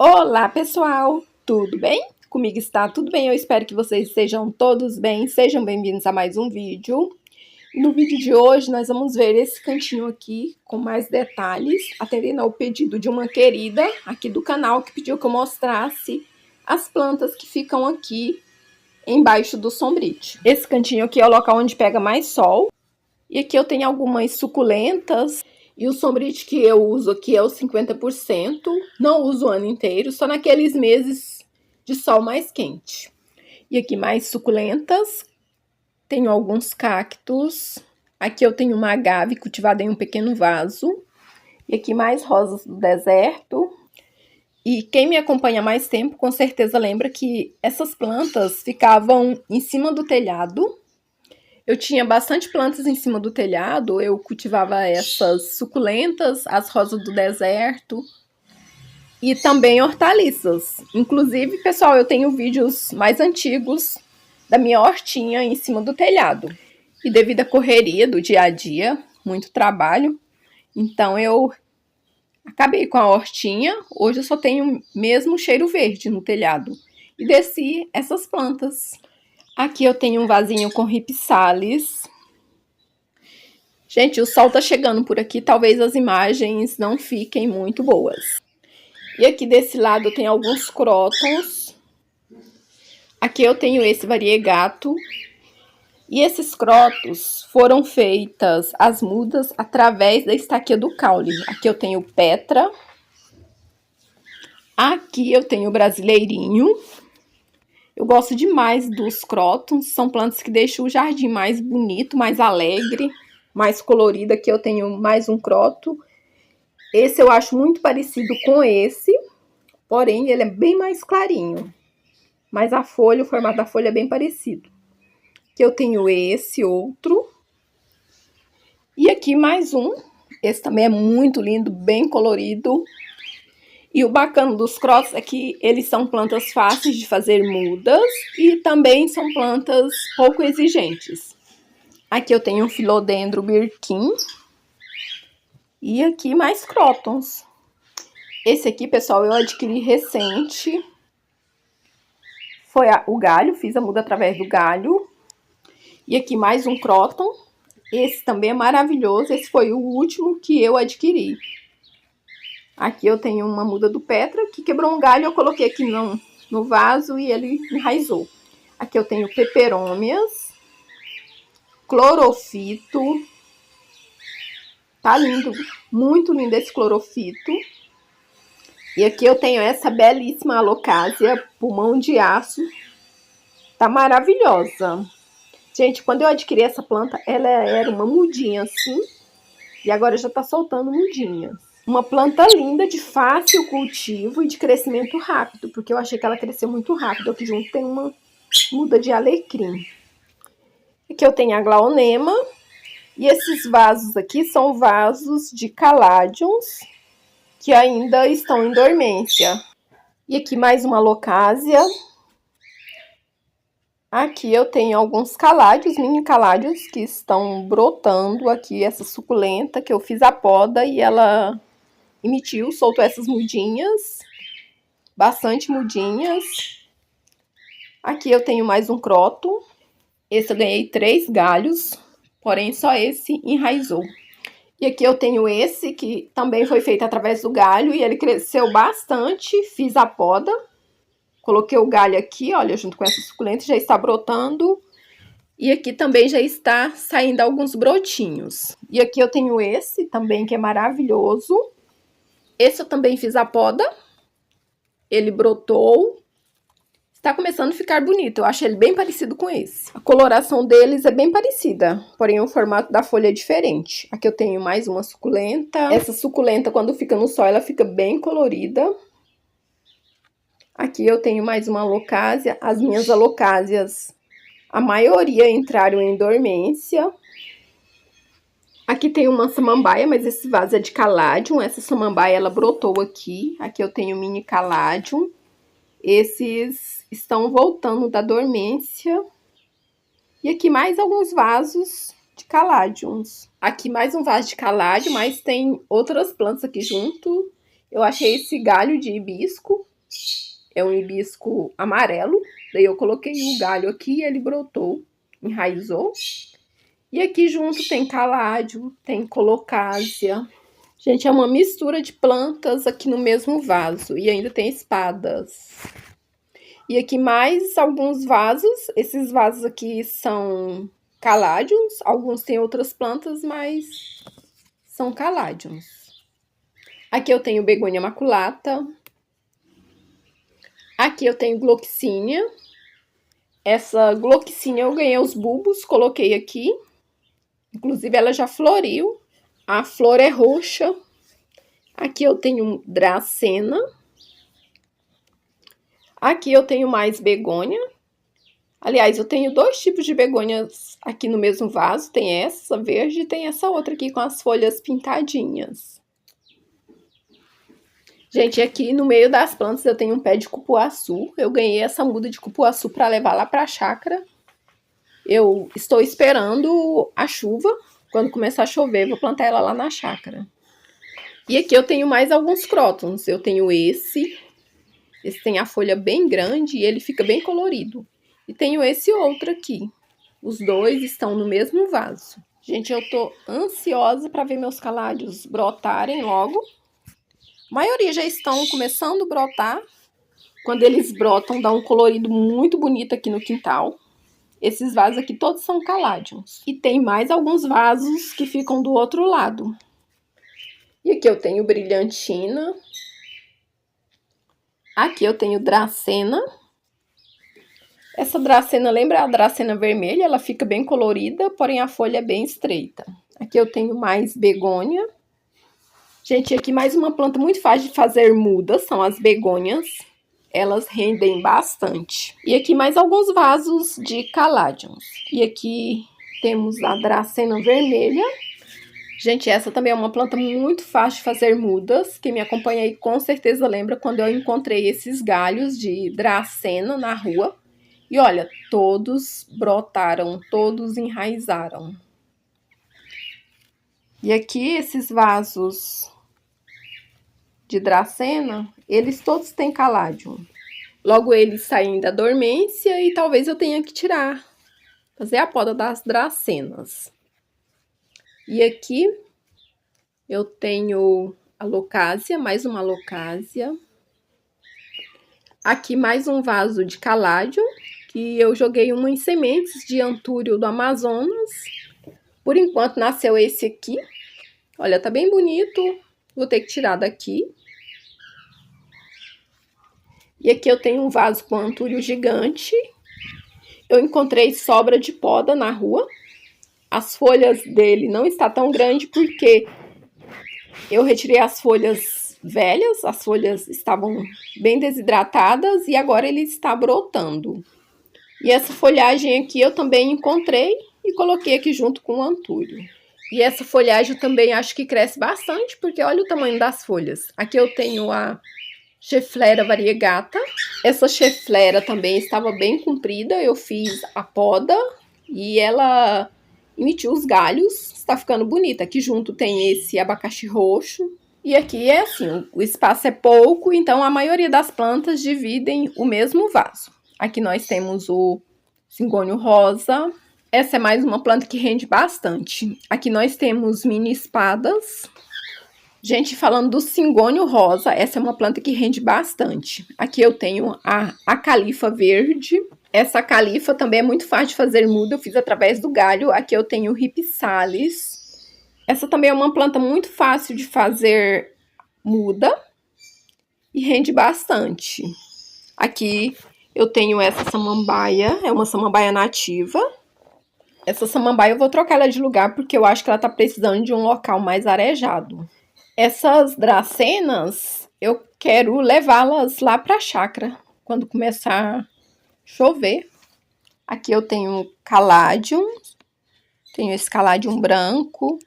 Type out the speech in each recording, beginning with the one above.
Olá, pessoal! Tudo bem? Comigo está tudo bem, eu espero que vocês estejam todos bem. Sejam bem-vindos a mais um vídeo. No vídeo de hoje, nós vamos ver esse cantinho aqui com mais detalhes, atendendo ao pedido de uma querida aqui do canal que pediu que eu mostrasse as plantas que ficam aqui embaixo do sombrite. Esse cantinho aqui é o local onde pega mais sol. E aqui eu tenho algumas suculentas. E o sombrite que eu uso aqui é o 50%. Não uso o ano inteiro, só naqueles meses de sol mais quente. E aqui mais suculentas. Tenho alguns cactos. Aqui eu tenho uma agave cultivada em um pequeno vaso. E aqui mais rosas do deserto. E quem me acompanha há mais tempo, com certeza lembra que essas plantas ficavam em cima do telhado. Eu tinha bastante plantas em cima do telhado, eu cultivava essas suculentas, as rosas do deserto e também hortaliças. Inclusive, pessoal, eu tenho vídeos mais antigos da minha hortinha em cima do telhado. E devido à correria do dia a dia, muito trabalho, então eu acabei com a hortinha. Hoje eu só tenho mesmo cheiro verde no telhado. E desci essas plantas. Aqui eu tenho um vasinho com ripsalis. Gente, o sol tá chegando por aqui, talvez as imagens não fiquem muito boas. E aqui desse lado eu tenho alguns crótons. Aqui eu tenho esse variegato. E esses crótons foram feitas as mudas através da estaquia do caule. Aqui eu tenho Petra. Aqui eu tenho brasileirinho. Eu gosto demais dos crótons, são plantas que deixam o jardim mais bonito, mais alegre, mais colorido. Aqui eu tenho mais um cróton. Esse eu acho muito parecido com esse, porém ele é bem mais clarinho. Mas a folha, o formato da folha é bem parecido. Aqui eu tenho esse outro. E aqui mais um. Esse também é muito lindo, bem colorido. E o bacana dos crótons é que eles são plantas fáceis de fazer mudas e também são plantas pouco exigentes. Aqui eu tenho um Philodendron Birkin. E aqui mais crótons. Esse aqui, pessoal, eu adquiri recente. Foi o galho, fiz a muda através do galho. E aqui mais um cróton. Esse também é maravilhoso, esse foi o último que eu adquiri. Aqui eu tenho uma muda do Petra, que quebrou um galho, eu coloquei aqui no vaso e ele enraizou. Aqui eu tenho peperômias, clorofito. Tá lindo, muito lindo esse clorofito. E aqui eu tenho essa belíssima alocasia, pulmão de aço. Tá maravilhosa. Gente, quando eu adquiri essa planta, ela era uma mudinha assim. E agora já tá soltando mudinhas. Uma planta linda, de fácil cultivo e de crescimento rápido, porque eu achei que ela cresceu muito rápido. Aqui junto tem uma muda de alecrim. Aqui eu tenho a glaonema. E esses vasos aqui são vasos de caladiums, que ainda estão em dormência. E aqui mais uma alocasia. Aqui eu tenho alguns caládios, mini caládios, que estão brotando aqui. Essa suculenta que eu fiz a poda e ela emitiu, soltou essas mudinhas, bastante mudinhas. Aqui eu tenho mais um cróton. Esse eu ganhei 3 galhos, porém só esse enraizou. E aqui eu tenho esse que também foi feito através do galho e ele cresceu bastante. Fiz a poda, coloquei o galho aqui, olha, junto com essa suculenta, já está brotando. E aqui também já está saindo alguns brotinhos. E aqui eu tenho esse também que é maravilhoso. Esse eu também fiz a poda, ele brotou, está começando a ficar bonito, eu acho ele bem parecido com esse. A coloração deles é bem parecida, porém o formato da folha é diferente. Aqui eu tenho mais uma suculenta, essa suculenta quando fica no sol ela fica bem colorida. Aqui eu tenho mais uma alocasia, as minhas alocasias, a maioria entraram em dormência. Aqui tem uma samambaia, mas esse vaso é de caladium. Essa samambaia, ela brotou aqui. Aqui eu tenho mini caladium. Esses estão voltando da dormência. E aqui mais alguns vasos de caladiums. Aqui mais um vaso de caladium, mas tem outras plantas aqui junto. Eu achei esse galho de hibisco. é um hibisco amarelo. Daí eu coloquei o galho aqui e ele brotou, enraizou. E aqui junto tem caládio, tem colocásia. Gente, é uma mistura de plantas aqui no mesmo vaso. E ainda tem espadas. E aqui mais alguns vasos. Esses vasos aqui são caládios. Alguns têm outras plantas, mas são caládios. Aqui eu tenho begônia maculata. Aqui eu tenho gloxínia. Essa gloxínia eu ganhei os bulbos, coloquei aqui. Inclusive ela já floriu. A flor é roxa. Aqui eu tenho dracena. Aqui eu tenho mais begônia. Aliás, eu tenho dois tipos de begônias aqui no mesmo vaso. Tem essa verde e tem essa outra aqui com as folhas pintadinhas. Gente, aqui no meio das plantas eu tenho um pé de cupuaçu. Eu ganhei essa muda de cupuaçu para levar lá para a chácara. Eu estou esperando a chuva. Quando começar a chover, vou plantar ela lá na chácara. E aqui eu tenho mais alguns crótons. Eu tenho esse. Esse tem a folha bem grande e ele fica bem colorido. E tenho esse outro aqui. Os dois estão no mesmo vaso. Gente, eu tô ansiosa para ver meus caládios brotarem logo. A maioria já estão começando a brotar. Quando eles brotam, dá um colorido muito bonito aqui no quintal. Esses vasos aqui todos são caládios. E tem mais alguns vasos que ficam do outro lado. E aqui eu tenho brilhantina. Aqui eu tenho dracena. Essa dracena lembra a dracena vermelha, ela fica bem colorida, porém a folha é bem estreita. Aqui eu tenho mais begônia. Gente, aqui mais uma planta muito fácil de fazer mudas, são as begônias. Elas rendem bastante. E aqui mais alguns vasos de caládios. E aqui temos a dracena vermelha. Gente, essa também é uma planta muito fácil de fazer mudas. Quem me acompanha aí com certeza lembra quando eu encontrei esses galhos de dracena na rua. E olha, todos brotaram, todos enraizaram. E aqui esses vasos de dracena, eles todos têm caládio. Logo eles saem da dormência e talvez eu tenha que tirar, fazer a poda das dracenas. E aqui eu tenho a locásia, mais uma locásia. Aqui mais um vaso de caládio, que eu joguei umas sementes de antúrio do Amazonas. Por enquanto nasceu esse aqui. Olha, tá bem bonito. Vou ter que tirar daqui. E aqui eu tenho um vaso com antúrio gigante. Eu encontrei sobra de poda na rua. As folhas dele não está tão grande porque eu retirei as folhas velhas. As folhas estavam bem desidratadas e agora ele está brotando. E essa folhagem aqui eu também encontrei e coloquei aqui junto com o antúrio. E essa folhagem eu também acho que cresce bastante, porque olha o tamanho das folhas. Aqui eu tenho a Cheflera variegata. Essa cheflera também estava bem comprida, eu fiz a poda e ela emitiu os galhos, está ficando bonita. Aqui junto tem esse abacaxi roxo. E aqui é assim, o espaço é pouco, então a maioria das plantas dividem o mesmo vaso. Aqui nós temos o cingônio rosa. Essa é mais uma planta que rende bastante. Aqui nós temos mini espadas. Gente, falando do cingônio rosa, essa é uma planta que rende bastante. Aqui eu tenho a califa verde. Essa califa também é muito fácil de fazer muda, eu fiz através do galho. Aqui eu tenho o ripsalis. Essa também é uma planta muito fácil de fazer muda e rende bastante. Aqui eu tenho essa samambaia, é uma samambaia nativa. Essa samambaia eu vou trocar ela de lugar porque eu acho que ela tá precisando de um local mais arejado. Essas dracenas, eu quero levá-las lá para a chácara, quando começar a chover. Aqui eu tenho caládium, tenho esse caládium branco.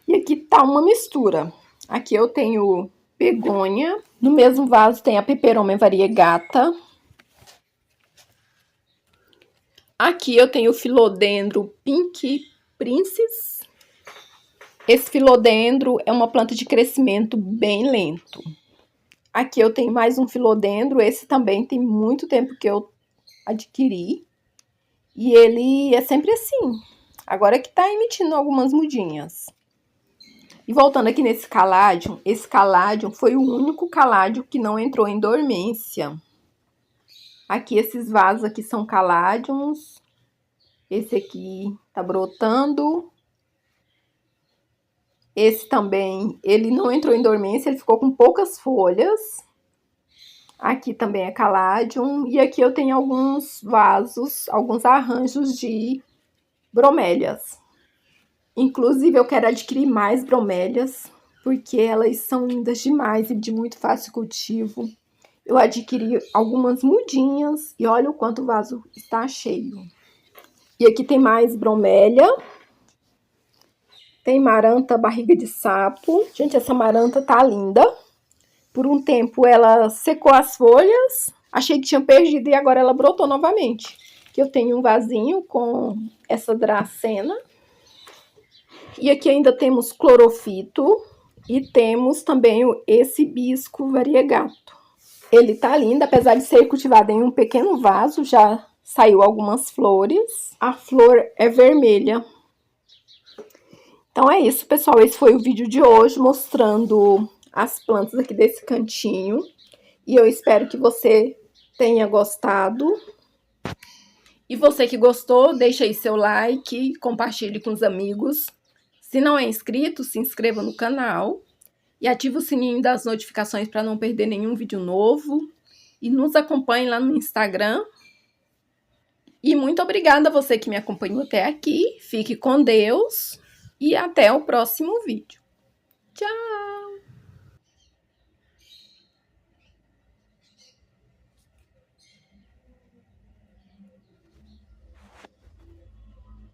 E aqui tá uma mistura. Aqui eu tenho begônia. No mesmo vaso tem a peperomia variegata. Aqui eu tenho o filodendro Pink Princess. Esse filodendro é uma planta de crescimento bem lento. Aqui eu tenho mais um filodendro, esse também tem muito tempo que eu adquiri. E ele é sempre assim. Agora que tá emitindo algumas mudinhas. E voltando aqui nesse caládium, esse caládium foi o único caládio que não entrou em dormência. Aqui esses vasos aqui são caládiums. Esse aqui tá brotando. Esse também, ele não entrou em dormência, ele ficou com poucas folhas. Aqui também é caládium. E aqui eu tenho alguns vasos, alguns arranjos de bromélias. Inclusive, eu quero adquirir mais bromélias, porque elas são lindas demais e de muito fácil cultivo. Eu adquiri algumas mudinhas e olha o quanto o vaso está cheio. E aqui tem mais bromélia. Tem maranta barriga de sapo. Gente, essa maranta tá linda. Por um tempo ela secou as folhas. Achei que tinha perdido e agora ela brotou novamente. Aqui eu tenho um vasinho com essa dracena. E aqui ainda temos clorofito e temos também esse hibisco variegato. Ele tá lindo, apesar de ser cultivado em um pequeno vaso, já saiu algumas flores. A flor é vermelha. Então é isso, pessoal. Esse foi o vídeo de hoje mostrando as plantas aqui desse cantinho. E eu espero que você tenha gostado. E você que gostou, deixa aí seu like, compartilhe com os amigos. Se não é inscrito, se inscreva no canal e ative o sininho das notificações para não perder nenhum vídeo novo. E nos acompanhe lá no Instagram. E muito obrigada a você que me acompanhou até aqui. Fique com Deus e até o próximo vídeo. Tchau!